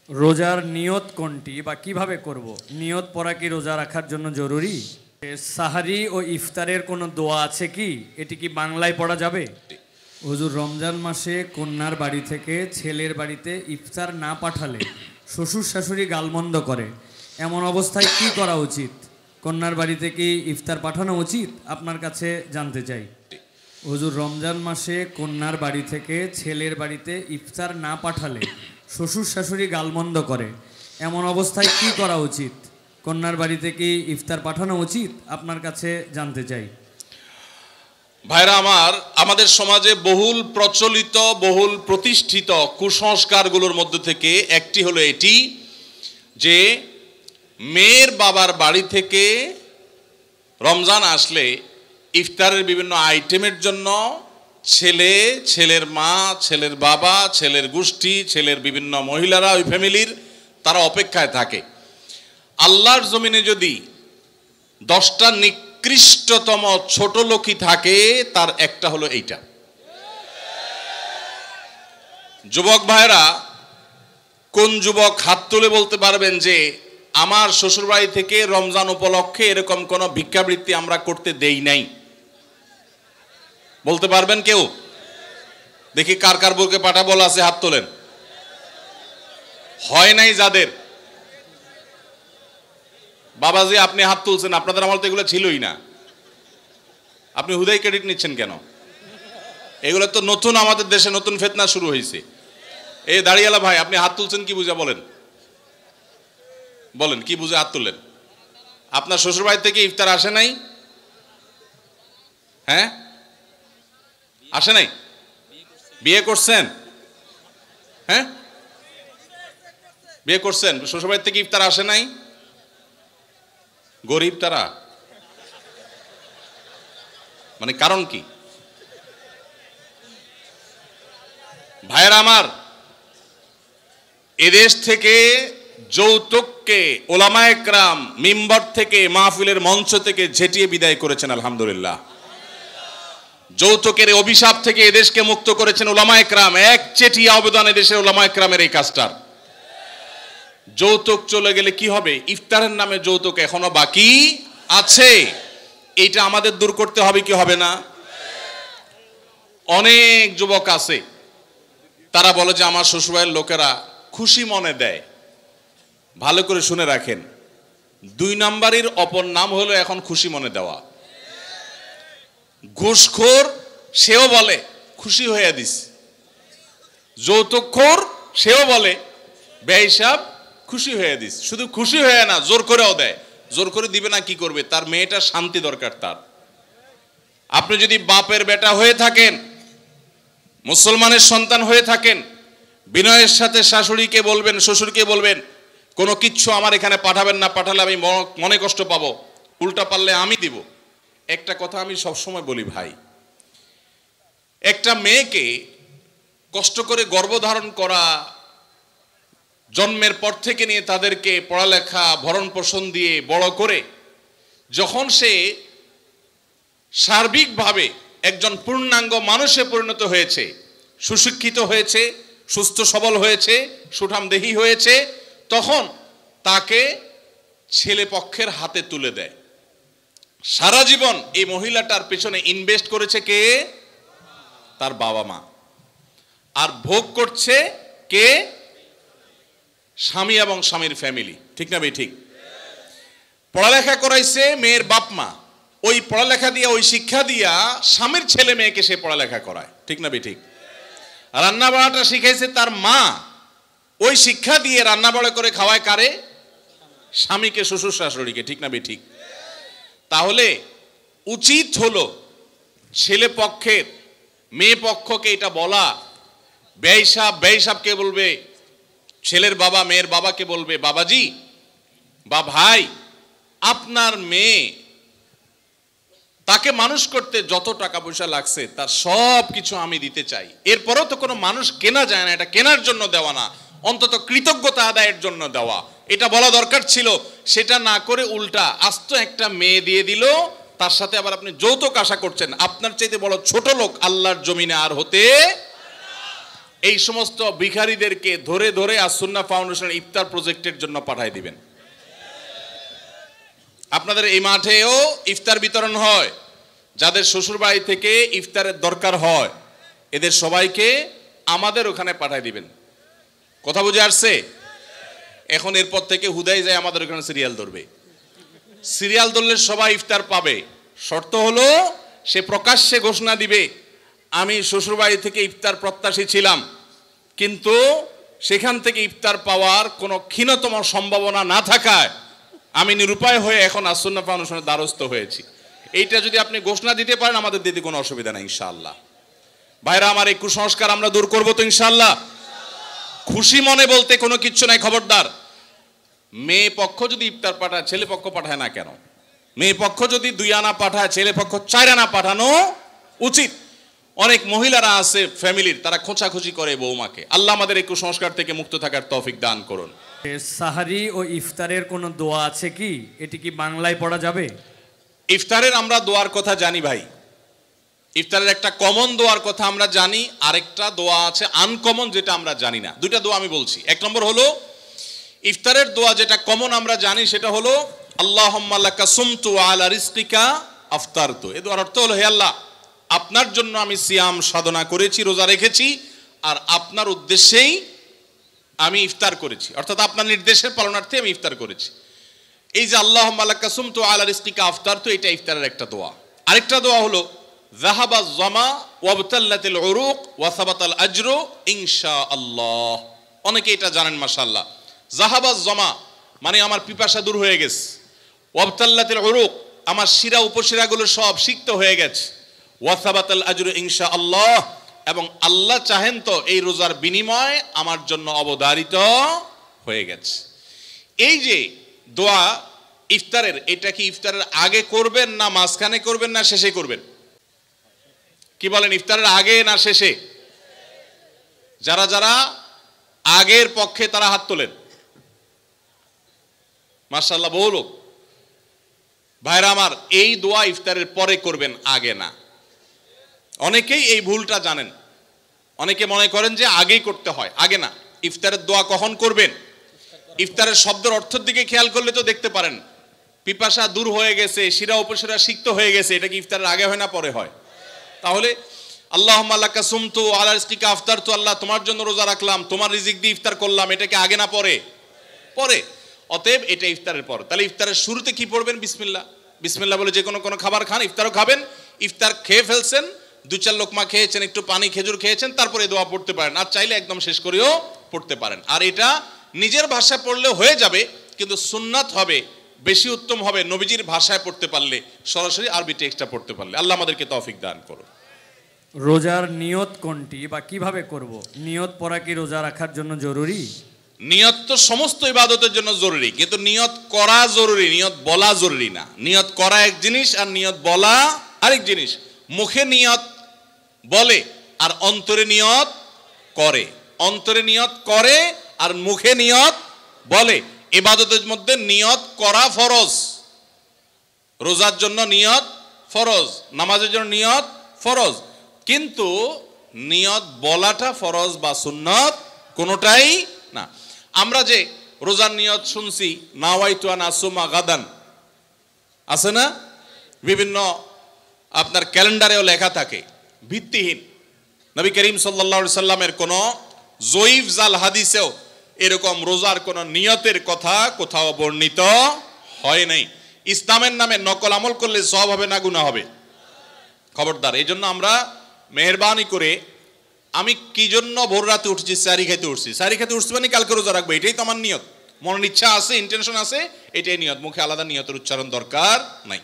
রোজার নিয়ত কোনটি বা কিভাবে করব? নিয়ত পড়া কি রোজা রাখার জন্য জরুরি? সাহারি ও ইফতারের কোনো দোয়া আছে কি? এটি কি বাংলায় পড়া যাবে? হুজুর, রমজান মাসে কন্যার বাড়ি থেকে ছেলের বাড়িতে ইফতার না পাঠালে শ্বশুর শাশুড়ি গালমন্দ করে, এমন অবস্থায় কি করা উচিত? কন্যার বাড়িতে কি ইফতার পাঠানো উচিত? আপনার কাছে জানতে চাই। হুজুর, রমজান মাসে কন্যার বাড়ি থেকে ছেলের বাড়িতে ইফতার না পাঠালে শ্বশুর শাশুড়ি গালমন্দ করে, এমন অবস্থায় কি করা উচিত? কন্যার বাড়িতে কি ইফতার পাঠানো উচিত? আপনার কাছে জানতে চাই। ভাইরা আমার, আমাদের সমাজে বহুল প্রচলিত বহুল প্রতিষ্ঠিত কুসংস্কারগুলোর মধ্যে থেকে একটি হলো এটি যে মেয়ের বাবার বাড়ি থেকে রমজান আসলে ইফতারের বিভিন্ন আইটেমের জন্য ছেলে, ছেলের মা, ছেলের বাবা, ছেলের গোষ্ঠী, ছেলের বিভিন্ন মহিলারা, ওই ফ্যামিলির তারা অপেক্ষায় থাকে। আল্লাহর জমিনে যদি 10টা নিকৃষ্টতম ছোট লোকই থাকে, তার একটা হলো এইটা। যুবক ভাইরা, কোন যুবক হাত তুলে বলতে পারবেন যে আমার শ্বশুরবাড়ি থেকে রমজান উপলক্ষে এরকম কোন ভিক্ষাবৃত্তি আমরা করতে দেই নাই? বলতে পারবেন কেউ? দেখি কার কার বুকে পাটা বলা আছে, হাত তোলেন। হয় নাই যাদের? বাবাজি আপনি হাত তুলছেন, আপনাদের আমল তো এগুলো ছিলই না, আপনি হুদাই ক্রেডিট নিচ্ছেন কেন? এগুলো তো নতুন, আমাদের দেশে নতুন ফিতনা শুরু হয়েছে। এই দাঁড়িয়ালা ভাই, আপনি হাত তুলছেন কি বুঝা? বলেন বলেন কি বুঝে হাত তুললেন? আপনার শ্বশুরবাড়ি থেকে ইফতার আসে নাই? হ্যাঁ, আসে নাই? বিয়ে করছেন? হ্যাঁ, বিয়ে করছেন, শ্বশুরবাড়ি থেকে ইফতার আসে নাই? গরিব তারা, মানে কারণ কি? ভাইয়েরা আমার, এদেশ থেকে যৌতুককে ওলামায়ে কেরাম মিম্বর থেকে, মাহফিলের মঞ্চ থেকে ঝেঁটিয়ে বিদায় করেছেন, আলহামদুলিল্লাহ। যৌতুকের অভিশাপ থেকে এদেশকে মুক্ত করেছেন ওলামায়ে কেরাম। এক চেটিয়া অবদান এদেশের ওলামায়ে কেরামের এই কাজটার। যৌতুক চলে গেলে কি হবে? ইফতারের নামে যৌতুক এখনো বাকি আছে, এইটা আমাদের দূর করতে হবে কি হবে না? অনেক যুবক আছে, তারা বলে যে আমার শ্বশুরবাড়ির লোকেরা খুশি মনে দেয়। ভালো করে শুনে রাখেন, 2 নাম্বারের অপর নাম হলো এখন খুশি মনে দেওয়া। ঘুষখোর সেও বলে খুশি হয়ে দিস, যৌতুকখোর সেও বলে বেহিসাব খুশি হয়ে দিস। শুধু খুশি হয়ে না, জোর করেও দেয়। জোর করে দিবে না কি করবে? তার মেয়েটার শান্তি দরকার তার। আপনি যদি বাপের বেটা হয়ে থাকেন, মুসলমানের সন্তান হয়ে থাকেন, বিনয়ের সাথে শাশুড়িকে বলবেন, শ্বশুরকে বলবেন কোনো কিচ্ছু আমার এখানে পাঠাবেন না, পাঠালে আমি মনে কষ্ট পাবো, উল্টা পারলে আমি দিব। একটা কথা আমি সবসময় বলি ভাই, একটা মেয়েকে কষ্ট করে গর্ভধারণ করা, জন্মের পর থেকে নিয়ে তাদেরকে পড়ালেখা ভরণ পোষণ দিয়ে বড় করে যখন সে সার্বিকভাবে একজন পূর্ণাঙ্গ মানুষে পরিণত হয়েছে, সুশিক্ষিত হয়েছে, সুস্থ সবল হয়েছে, সুঠামদেহী হয়েছে, তখন তাকে ছেলে পক্ষের হাতে তুলে দেয়। সারা জীবন এই মহিলাটার পেছনে ইনভেস্ট করেছে কে? তার বাবা মা। আর ভোগ করছে কে? স্বামী এবং স্বামীর ফ্যামিলি। ঠিক না ভাই? ঠিক। পড়ালেখা করাইছে মেয়ের বাপ মা, ওই পড়ালেখা দিয়া, ওই শিক্ষা দিয়া স্বামীর ছেলে মেয়েকে সে পড়ালেখা করায়। ঠিক না ভাই? ঠিক। রান্না বাড়াটা শিখাইছে তার মা, ওই শিক্ষা দিয়ে রান্না বাড়া করে খাওয়ায় কারে? স্বামীকে, শ্বশুর শাশুড়িকে। ঠিক না ভাই? ঠিক। তাহলে উচিত হলো ছেলে পক্ষের মেয়ে পক্ষকে এটা বলা, বেহিসাবকে বলবে, ছেলের বাবা মেয়ের বাবাকে বলবে বাবাজি বা ভাই, আপনার মেয়ে, তাকে মানুষ করতে যত টাকা পয়সা লাগছে তার সব কিছু আমি দিতে চাই। এরপরও তো কোনো মানুষ কেনা যায় না, এটা কেনার জন্য দেওয়া না, অন্তত কৃতজ্ঞতা আদায়ের জন্য দেওয়া, এটা বলা দরকার ছিল। সেটা না করে উল্টা আস্ত একটা মেয়ে দিয়ে দিল, তার সাথে আবার আপনি যৌতুক আশা করছেন। আপনার চাইতে বড় ছোট লোক আল্লাহর জমিনে আর হতে এই সমস্ত ভিখারিদেরকে ধরে ধরে আস-সুন্নাহ ফাউন্ডেশন ইফতার প্রজেক্টের জন্য পাঠিয়ে দিবেন। আপনাদের এই মাঠেও ইফতার বিতরণ হয়, যাদের শ্বশুর বাড়ি থেকে ইফতারের দরকার হয় এদের সবাইকে আমাদের ওখানে পাঠিয়ে দিবেন। কথা বুঝে আসছে? এখন এরপর থেকে হুদাই যায় আমাদের ওখানে সিরিয়াল ধরবে। সিরিয়াল ধরলে সবাই ইফতার পাবে, শর্ত হলো সে প্রকাশ্যে ঘোষণা দিবে আমি শ্বশুরবাড়ি থেকে ইফতার প্রত্যাশী ছিলাম, কিন্তু সেখান থেকে ইফতার পাওয়ার কোনো ক্ষীণতম সম্ভাবনা না থাকায় আমি নিরুপায় হয়ে এখন আস-সুন্নাহ ফাউন্ডেশনের দ্বারস্থ হয়েছি। এইটা যদি আপনি ঘোষণা দিতে পারেন আমাদের দিতে কোনো অসুবিধা নেই ইনশাআল্লাহ। ভাইরা আমার, এই কুসংস্কার আমরা দূর করবো তো ইনশাআল্লাহ। খুশি মনে বলতে কোনো কিচ্ছু নাই। খবরদার, মেয়ে পক্ষ যদি ইফতার পাঠায় ছেলে পক্ষ পাঠায় না কেন? মেয়ে পক্ষ যদি 2 আনা পাঠায় ছেলে পক্ষ 4 আনা পাঠানো উচিত। অনেক মহিলারা আছে ফ্যামিলির, তারা খোঁচাখুচি করে বৌমাকে। আল্লাহ আমাদের এই কুসংস্কার থেকে মুক্ত থাকার তৌফিক দান করুন। সাহারি ও ইফতারের কোনো দোয়া আছে কি? এটি কি বাংলায় পড়া যাবে? ইফতারের আমরা দোয়ার কথা জানি ভাই, ইফতারের একটা কমন দোয়ার কথা আমরা জানি, আরেকটা দোয়া আছে আনকমন যেটা আমরা জানি না। 2টা দোয়া আমি বলছি। 1 নম্বর হলো ইফতারের দোয়া যেটা কমন আমরা জানি, সেটা হলো আল্লাহুম্মা লাকা সুমতু আলা রিজকিকা আফতারতু। এই দোয়ার অর্থ হলো, হে আল্লাহ, আপনার জন্য আমি সিয়াম সাধনা করেছি, রোজা রেখেছি, আর আপনার উদ্দেশ্যেই আমি ইফতার করেছি, অর্থাৎ আপনার নির্দেশের পালনার্থে আমি ইফতার করেছি। এই যে আল্লাহুম্মা লাকা সুমতু আলা রিজকিকা আফতারতু, এটা ইফতারের একটা দোয়া। আরেকটা দোয়া হলো যাহাবা যামা ওয়াবতাল্লাতিল উরুক ওয়া সাবাতাল আজরু ইনশাআল্লাহ। অনেকে এটা জানেন মাশাআল্লাহ। যাহাবা যামা মানে আমার পিপাসা দূর হয়ে গেছে, ওয়াবতাল্লাতিল উরুক আমার শিরা উপশিরাগুলো সব সিক্ত হয়ে গেছে, ওয়া সাবাতাল আজরু ইনশাআল্লাহ এবং আল্লাহ চাহেন তো এই রোজার বিনিময় আমার জন্য অবধারিত হয়ে গেছে। এই যে দোয়া ইফতারের, এটা কি ইফতারের আগে করবেন না মাঝখানে করবেন না শেষে করবেন? কি বলেন, ইফতারের আগে না শেষে? যারা যারা আগের পক্ষে তারা হাত তোলেন। মাশাআল্লাহ, বহু লোক। ভাইরা আমার, এই দোয়া ইফতারের পরে করবেন, আগে না। অনেকেই এই ভুলটা জানেন, অনেকে মনে করেন যে আগেই করতে হয়, আগে না। ইফতারের দোয়া কখন করবেন? ইফতারের শব্দের অর্থের দিকে খেয়াল করলে তো দেখতে পারেন পিপাসা দূর হয়ে গেছে, শিরা উপশিরা সিক্ত হয়ে গেছে, এটা কি ইফতারের আগে হয় না পরে হয়? তাহলে আল্লাহুম্মা লাকা সুমতু আলা রিজকিকা আফতারতু, আল্লাহ তোমার জন্য রোজা রাখলাম, তোমার রিজিক দিয়ে ইফতার করলাম, এটা কি আগে না পরে? পরে। অতএব এটা ইফতারের পর। তাহলে ইফতারের শুরুতে কি পড়বেন? বিসমিল্লাহ। বিসমিল্লাহ বলে যে কোনো খাবার খান, ইফতারও খাবেন। ইফতার খেয়ে ফেলছেন, 2-4 লোকমা খেয়েছেন, একটু পানি খেজুর খেয়েছেন, তারপরে দোয়া পড়তে পারেন। আর চাইলে একদম শেষ করেও পড়তে পারেন। আর এটা নিজের ভাষায় পড়লে হয়ে যাবে, কিন্তু সুন্নাত হবে, বেশি উত্তম হবে নবীজির ভাষায় পড়তে পারলে, সরাসরি আরবি টেক্সটটা পড়তে পারলে। আল্লাহ আমাদেরকে তৌফিক দান করুন। রোজার নিয়ত কোনটি বা কিভাবে করব? নিয়ত পড়া কি রোজা রাখার জন্য জরুরি? নিয়ত তো সমস্ত ইবাদতের জন্য জরুরি, কিন্তু নিয়ত করা জরুরি, নিয়ত বলা জরুরি না। নিয়ত করা এক জিনিস আর নিয়ত বলা আরেক জিনিস। মুখে নিয়ত বলে আর অন্তরে নিয়ত করে, অন্তরে নিয়ত করে আর মুখে নিয়ত বলে। ইবাদতের মধ্যে নিয়ত করা ফরজ, রোজার জন্য নিয়ত ফরজ, নামাজের জন্য নিয়ত ফরজ, কিন্তু নিয়ত বলাটা ফরজ বা সুন্নত কোনোটাই না। আমরা যে রোজার নিয়ত শুনছি, নাওয়াইতু আন আসুমা গাদান, আছে না? বিভিন্ন আপনার ক্যালেন্ডারেও লেখা থাকে, ভিত্তিহীন। নবী করিম সাল্লাল্লাহু আলাইহি সাল্লামের কোন জয়ীফ জাল হাদিসেও এরকম রোজার কোন নিয়তের কথা কোথাও বর্ণিত হয় নাই। ইসলামের নামে নকল আমল করলে সওয়াব হবে না গুনাহ হবে? খবরদার। এই জন্য আমরা মেহেরবানি করে, আমি কি জন্য ভোর রাতে উঠছি? সারি খেতে উঠছি। সারি খেতে উঠছি মানে কালকে রোজা রাখবো, এটাই তো আমার নিয়ত। মনের ইচ্ছা আছে, ইন্টেনশন আছে, এটাই নিয়ত। মুখে আলাদা নিয়তের উচ্চারণ দরকার নাই।